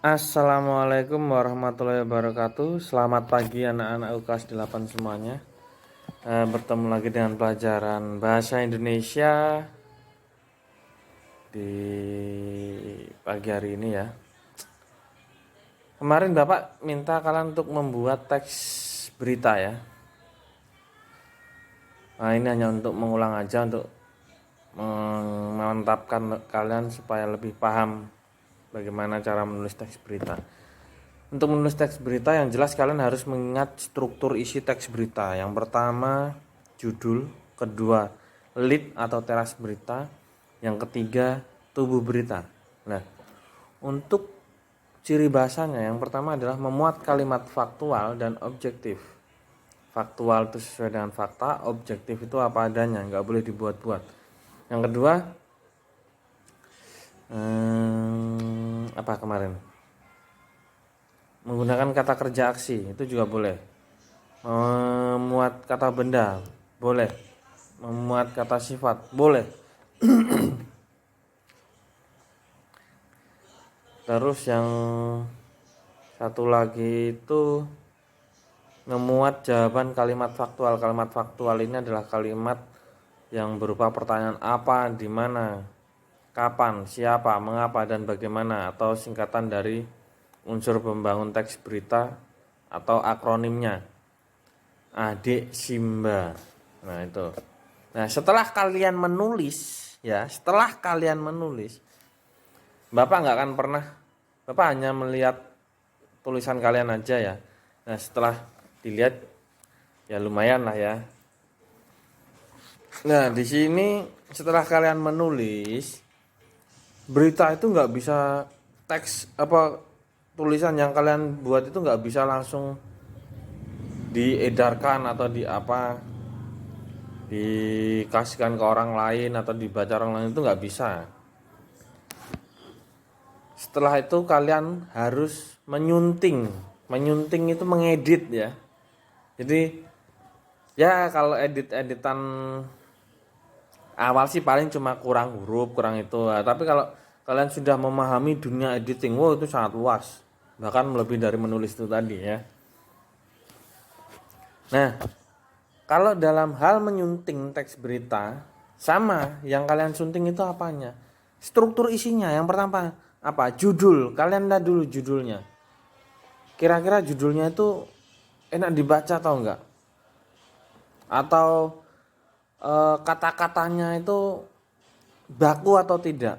Assalamualaikum warahmatullahi wabarakatuh. Selamat pagi anak-anak UKAS 8 semuanya. Bertemu lagi dengan pelajaran Bahasa Indonesia di pagi hari ini ya. Kemarin Bapak minta kalian untuk membuat teks berita ya. Nah, ini hanya untuk mengulang aja, untuk memantapkan kalian supaya lebih paham bagaimana cara menulis teks berita. Untuk menulis teks berita yang jelas kalian harus mengingat struktur isi teks berita. Yang pertama judul, kedua lead atau teras berita, yang ketiga tubuh berita. Nah, untuk ciri bahasanya yang pertama adalah memuat kalimat faktual dan objektif. Faktual itu sesuai dengan fakta, objektif itu apa adanya, nggak boleh dibuat-buat. Yang kedua apa kemarin? Menggunakan kata kerja aksi itu juga boleh. Memuat kata benda boleh, memuat kata sifat boleh. Terus yang satu lagi itu memuat jawaban kalimat faktual. Kalimat faktual ini adalah kalimat yang berupa pertanyaan apa, di mana, kapan, siapa, mengapa, dan bagaimana, atau singkatan dari unsur pembangun teks berita atau akronimnya Adik Simba. Nah itu. Nah setelah kalian menulis ya, Bapak nggak akan pernah, Bapak hanya melihat tulisan kalian aja ya. Nah setelah dilihat ya lumayan lah ya. Nah di sini setelah kalian menulis berita itu nggak bisa teks apa tulisan yang kalian buat itu nggak bisa langsung diedarkan atau dikasihkan ke orang lain atau dibaca orang lain, itu nggak bisa. Setelah itu kalian harus menyunting itu mengedit ya. Jadi ya kalau editan awal sih paling cuma kurang huruf kurang itu, tapi kalau kalian sudah memahami dunia editing, wow itu sangat luas, bahkan lebih dari menulis itu tadi ya. Nah kalau dalam hal menyunting teks berita, sama yang kalian sunting itu apanya? Struktur isinya. Yang pertama apa? Judul. Kalian lihat dulu judulnya. Kira-kira judulnya itu enak dibaca atau enggak? Atau kata-katanya itu baku atau tidak?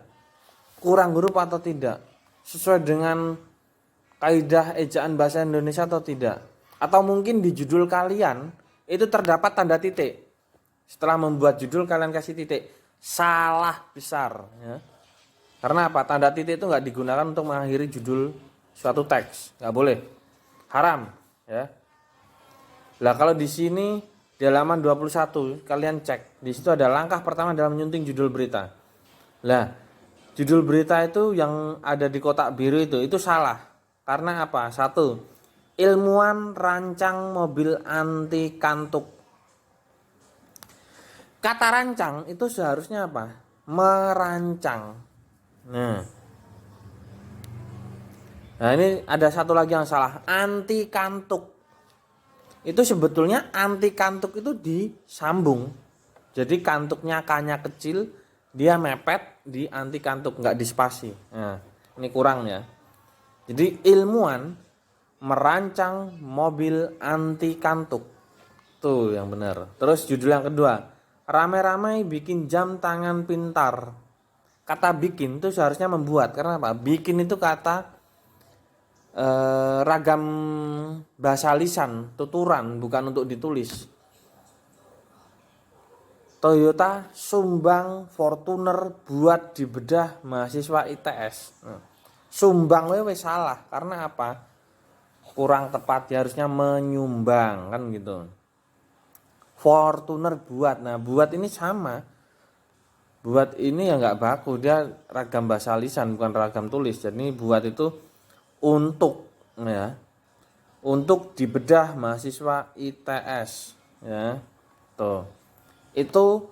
Kurang huruf atau tidak? Sesuai dengan kaidah ejaan bahasa Indonesia atau tidak? Atau mungkin di judul kalian itu terdapat tanda titik. Setelah membuat judul kalian kasih titik, salah besar ya. Karena apa? Tanda titik itu nggak digunakan untuk mengakhiri judul suatu teks, nggak boleh, haram ya. Lah kalau di sini di halaman 21 kalian cek, di situ ada langkah pertama dalam menyunting judul berita. Lah judul berita itu yang ada di kotak biru itu salah. Karena apa? Satu, ilmuwan rancang mobil anti kantuk. Kata rancang itu seharusnya apa? Merancang. Nah ini ada satu lagi yang salah, anti kantuk. Itu sebetulnya anti kantuk itu disambung. Jadi kantuknya kanya kecil, dia mepet di anti kantuk, nggak di spasi. Nah ini kurang ya. Jadi ilmuwan merancang mobil anti kantuk. Tuh yang benar. Terus judul yang kedua, ramai-ramai bikin jam tangan pintar. Kata bikin itu seharusnya membuat. Karena apa? Bikin itu kata ragam bahasa lisan, tuturan, bukan untuk ditulis. Toyota sumbang Fortuner buat dibedah mahasiswa ITS. Sumbang wes salah. Karena apa? Kurang tepat, ya harusnya menyumbang kan gitu. Fortuner buat. Nah buat ini sama. Buat ini ya nggak baku, dia ragam bahasa lisan bukan ragam tulis. Jadi buat itu untuk ya, untuk dibedah mahasiswa ITS ya. Tuh. Itu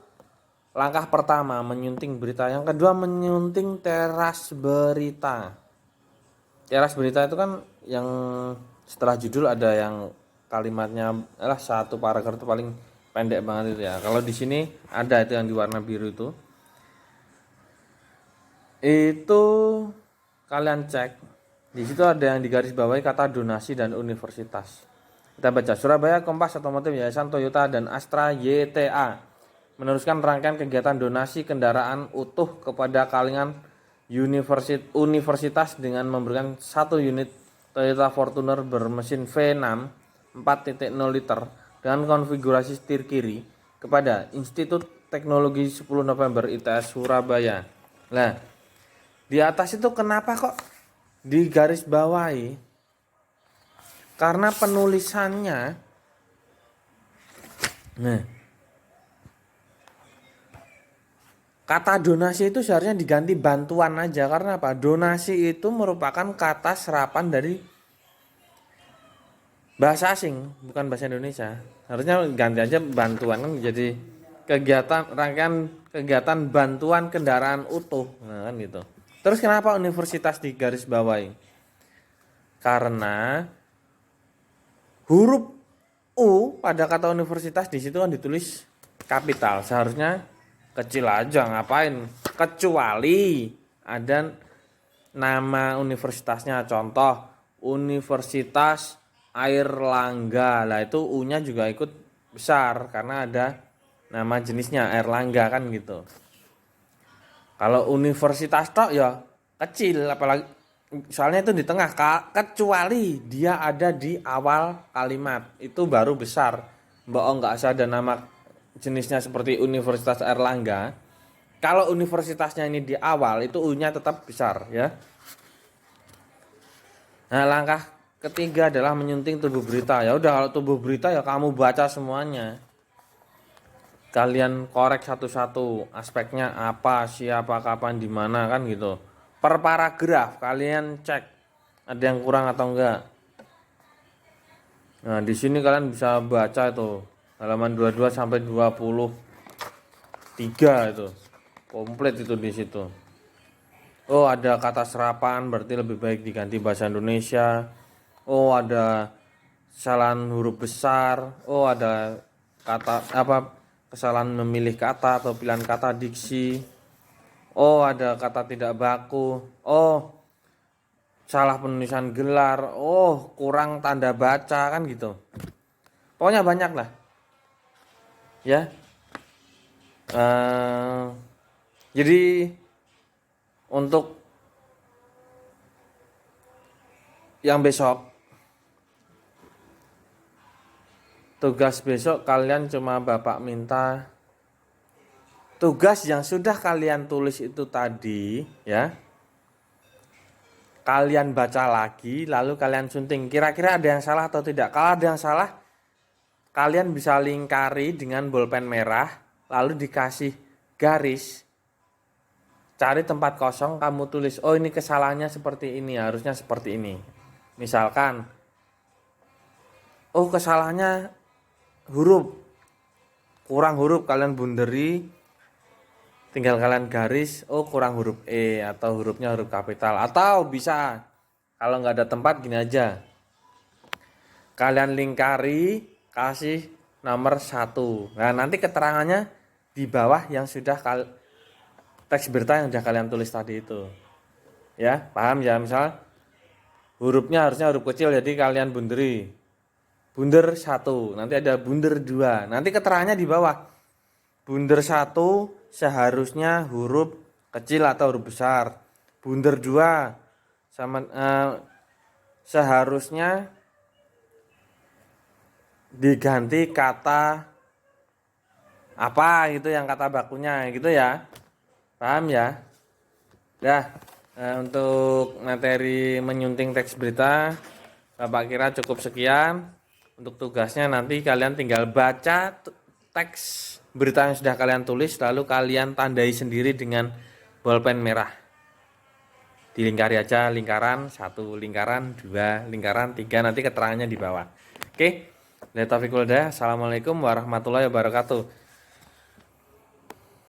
langkah pertama menyunting berita. Yang kedua menyunting teras berita. Keras berita itu kan yang setelah judul ada yang kalimatnya satu paragraf itu paling pendek banget itu ya. Kalau di sini ada itu yang di warna biru itu kalian cek. Di situ ada yang digarisbawahi kata donasi dan universitas. Kita baca, Surabaya Kompas Otomotif Yayasan Toyota dan Astra YTA meneruskan rangkaian kegiatan donasi kendaraan utuh kepada kalangan universitas dengan memberikan 1 unit Toyota Fortuner bermesin V6 4.0 liter dengan konfigurasi setir kiri kepada Institut Teknologi 10 November ITS Surabaya. Nah, di atas itu kenapa kok digaris bawahi? Karena penulisannya kata donasi itu seharusnya diganti bantuan aja. Karena apa? Donasi itu merupakan kata serapan dari bahasa asing, bukan bahasa Indonesia. Harusnya ganti aja bantuan, kan jadi rangkaian kegiatan bantuan kendaraan utuh. Nah, kan gitu. Terus kenapa universitas digaris bawahi? Karena huruf U pada kata universitas di situ kan ditulis kapital. Seharusnya kecil aja, ngapain? Kecuali ada nama universitasnya, contoh Universitas Airlangga. Lah itu U-nya juga ikut besar karena ada nama jenisnya Airlangga kan gitu. Kalau universitas tok ya kecil, apalagi soalnya itu di tengah, kecuali dia ada di awal kalimat itu baru besar. Mbak nggak usah ada nama jenisnya seperti Universitas Airlangga. Kalau universitasnya ini di awal itu U-nya tetap besar ya. Nah, langkah ketiga adalah menyunting tubuh berita. Ya udah, kalau tubuh berita ya kamu baca semuanya. Kalian korek satu-satu, aspeknya apa, siapa, kapan, di mana kan gitu. Per paragraf kalian cek ada yang kurang atau enggak. Nah, di sini kalian bisa baca itu halaman 22 sampai 23 itu. Komplit itu di situ. Oh, ada kata serapan berarti lebih baik diganti bahasa Indonesia. Oh, ada kesalahan huruf besar. Oh, ada kata kesalahan memilih kata atau pilihan kata diksi. Oh, ada kata tidak baku. Oh, salah penulisan gelar. Oh, kurang tanda baca kan gitu. Pokoknya banyak lah. Ya. Jadi untuk yang besok, tugas besok kalian cuma Bapak minta tugas yang sudah kalian tulis itu tadi ya. Kalian baca lagi lalu kalian sunting. Kira-kira ada yang salah atau tidak? Kalau ada yang salah, kalian bisa lingkari dengan bolpen merah lalu dikasih garis. Cari tempat kosong, kamu tulis, oh ini kesalahannya seperti ini, harusnya seperti ini. Misalkan, oh kesalahannya huruf, kurang huruf, kalian bunderi, tinggal kalian garis, oh kurang huruf E atau hurufnya huruf kapital. Atau bisa, kalau nggak ada tempat gini aja, kalian lingkari, kasih nomor 1. Nah nanti keterangannya di bawah yang sudah teks berita yang sudah kalian tulis tadi itu. Ya, paham ya? Misal hurufnya harusnya huruf kecil, jadi kalian bunderi. Bunder 1, nanti ada bunder 2. Nanti keterangannya di bawah. Bunder 1 seharusnya huruf kecil atau huruf besar. Bunder 2 sama seharusnya diganti kata apa gitu, yang kata bakunya gitu ya. Paham ya? Dah, untuk materi menyunting teks berita Bapak kira cukup sekian. Untuk tugasnya nanti kalian tinggal baca teks berita yang sudah kalian tulis, lalu kalian tandai sendiri dengan bolpen merah. Dilingkari aja, lingkaran 1, lingkaran 2, lingkaran 3, nanti keterangannya di bawah. Oke, Assalamualaikum warahmatullahi wabarakatuh.